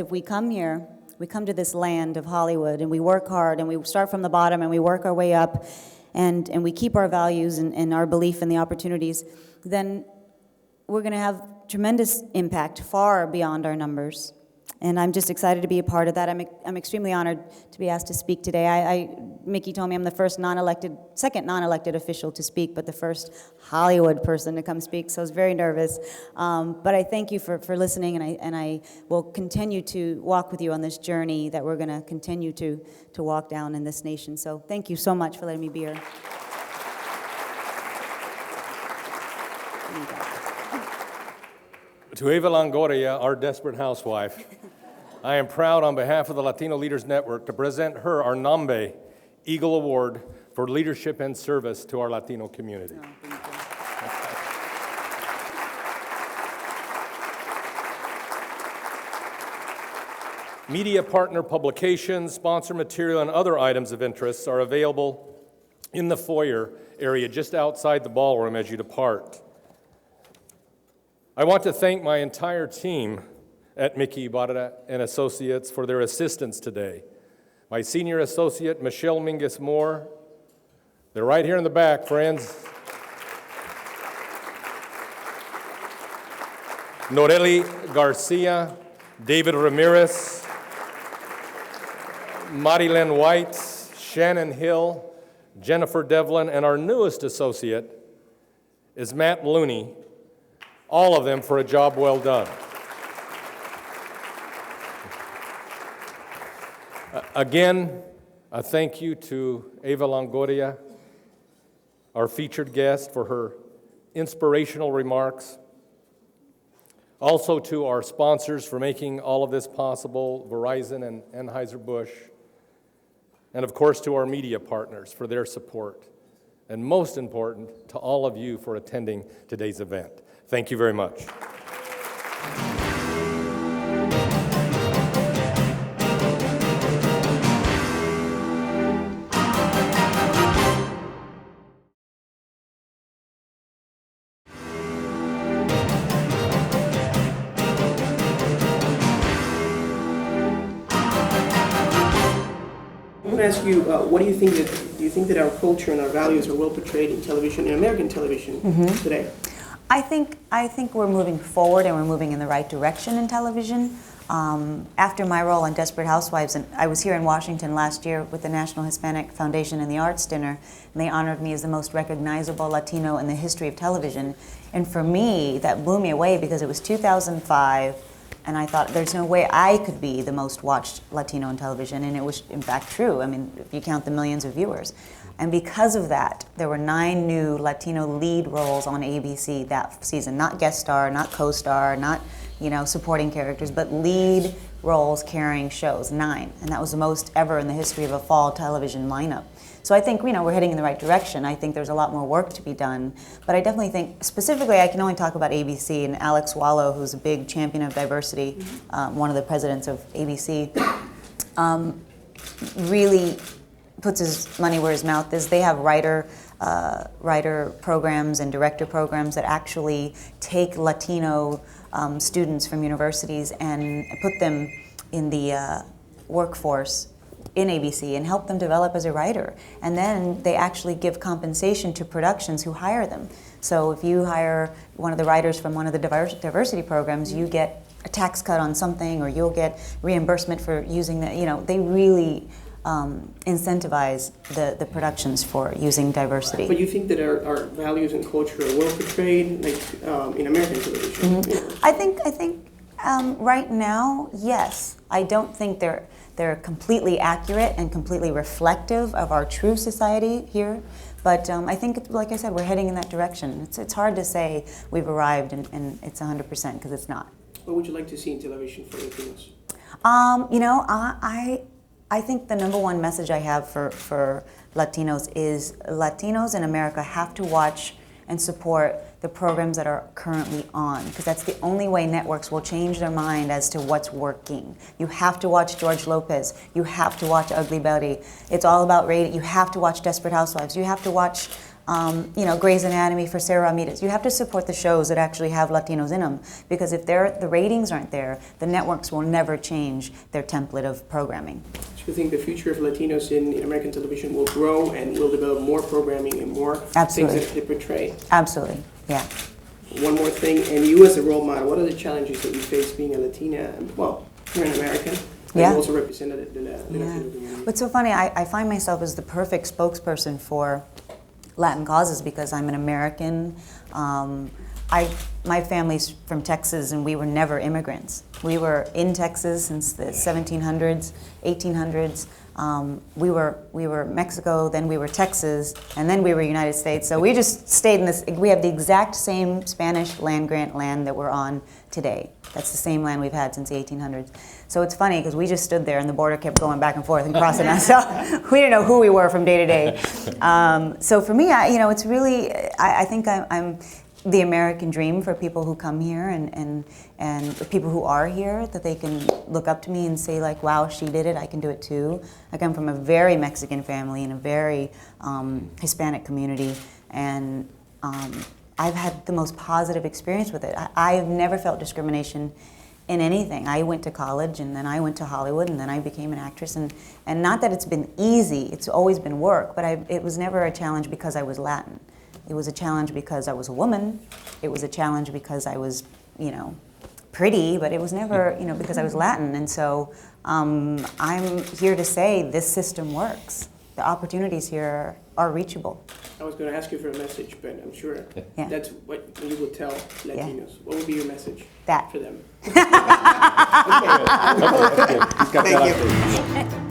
If we come here, we come to this land of Hollywood, and we work hard, and we start from the bottom, and we work our way up, and we keep our values and our belief in the opportunities, then we're going to have tremendous impact far beyond our numbers. And I'm just excited to be a part of that. I'm extremely honored to be asked to speak today. Mickey told me I'm the second non-elected official to speak, but the first Hollywood person to come speak, so I was very nervous. But I thank you for listening, and I will continue to walk with you on this journey that we're going to continue to walk down in this nation. So thank you so much for letting me be here. To Eva Longoria, our desperate housewife, I am proud on behalf of the Latino Leaders Network to present her our Nambe Eagle Award for leadership and service to our Latino community. Oh, thank you. Media partner publications, sponsor material, and other items of interest are available in the foyer area just outside the ballroom as you depart. I want to thank my entire team at Mickey Ibarra and Associates for their assistance today. My senior associate, Michelle Mingus-Moore, they're right here in the back, friends. Noreli Garcia, David Ramirez, Marilyn White, Shannon Hill, Jennifer Devlin, and our newest associate is Matt Looney, all of them for a job well done. Again, a thank you to Eva Longoria, our featured guest, for her inspirational remarks. Also to our sponsors for making all of this possible, Verizon and Anheuser-Busch. And of course to our media partners for their support. And most important, to all of you for attending today's event. Thank you very much. I want to ask you, what do you think that our culture and our values are well portrayed in television, in American television today? I think we're moving forward, and we're moving in the right direction in television. After my role on Desperate Housewives, and I was here in Washington last year with the National Hispanic Foundation and the Arts Dinner, and they honored me as the most recognizable Latino in the history of television. And for me, that blew me away because it was 2005, and I thought there's no way I could be the most watched Latino in television, and it was in fact true. I mean, if you count the millions of viewers. And because of that, there were 9 new Latino lead roles on ABC that season. Not guest star, not co-star, not supporting characters, but lead roles carrying shows, 9. And that was the most ever in the history of a fall television lineup. So I think we're heading in the right direction. I think there's a lot more work to be done. But I definitely think, specifically, I can only talk about ABC, and Alex Wallow, who's a big champion of diversity, one of the presidents of ABC, really puts his money where his mouth is. They have writer programs and director programs that actually take Latino students from universities and put them in the workforce in ABC and help them develop as a writer. And then they actually give compensation to productions who hire them. So if you hire one of the writers from one of the diversity programs, you get a tax cut on something, or you'll get reimbursement for using the, they really incentivize the productions for using diversity. But you think that our values and culture are well portrayed, like in American television? Mm-hmm. I think right now, yes. I don't think they're completely accurate and completely reflective of our true society here. But I think, like I said, we're heading in that direction. It's hard to say we've arrived and it's 100%, because it's not. What would you like to see in television for Latinos? I think the number one message I have for Latinos is Latinos in America have to watch and support the programs that are currently on, because that's the only way networks will change their mind as to what's working. You have to watch George Lopez. You have to watch Ugly Betty. It's all about rating. You have to watch Desperate Housewives. You have to watch Grey's Anatomy for Sarah Ramirez. You have to support the shows that actually have Latinos in them, because if the ratings aren't there, the networks will never change their template of programming. Do you think the future of Latinos in American television will grow and will develop more programming and more Absolutely. things that they portray? Absolutely, yeah. One more thing, and you as a role model, what are the challenges that you face being a Latina, well, you're an American, but Yeah. you also represented the Latino community? What's so funny, I find myself as the perfect spokesperson for Latin causes because I'm an American. My family's from Texas, and we were never immigrants. We were in Texas since the 1700s, 1800s. We were Mexico, then we were Texas, and then we were United States. So we just stayed in this. We have the exact same Spanish land grant land that we're on today. That's the same land we've had since the 1800s. So it's funny because we just stood there and the border kept going back and forth and crossing us. So we didn't know who we were from day to day. So for me, it's really, I think I'm the American dream for people who come here and people who are here, that they can look up to me and say like, wow, she did it, I can do it too. I come from a very Mexican family and a very Hispanic community, and I've had the most positive experience with it. I've never felt discrimination in anything. I went to college, and then I went to Hollywood, and then I became an actress, and not that it's been easy, it's always been work, but it was never a challenge because I was Latin. It was a challenge because I was a woman. It was a challenge because I was, pretty, but it was never, because I was Latin. And so I'm here to say this system works. The opportunities here are reachable. I was going to ask you for a message, but I'm sure that's what you would tell Latinos. Yeah. What would be your message That. for them? Okay, that's good. He's got that Thank you. up there.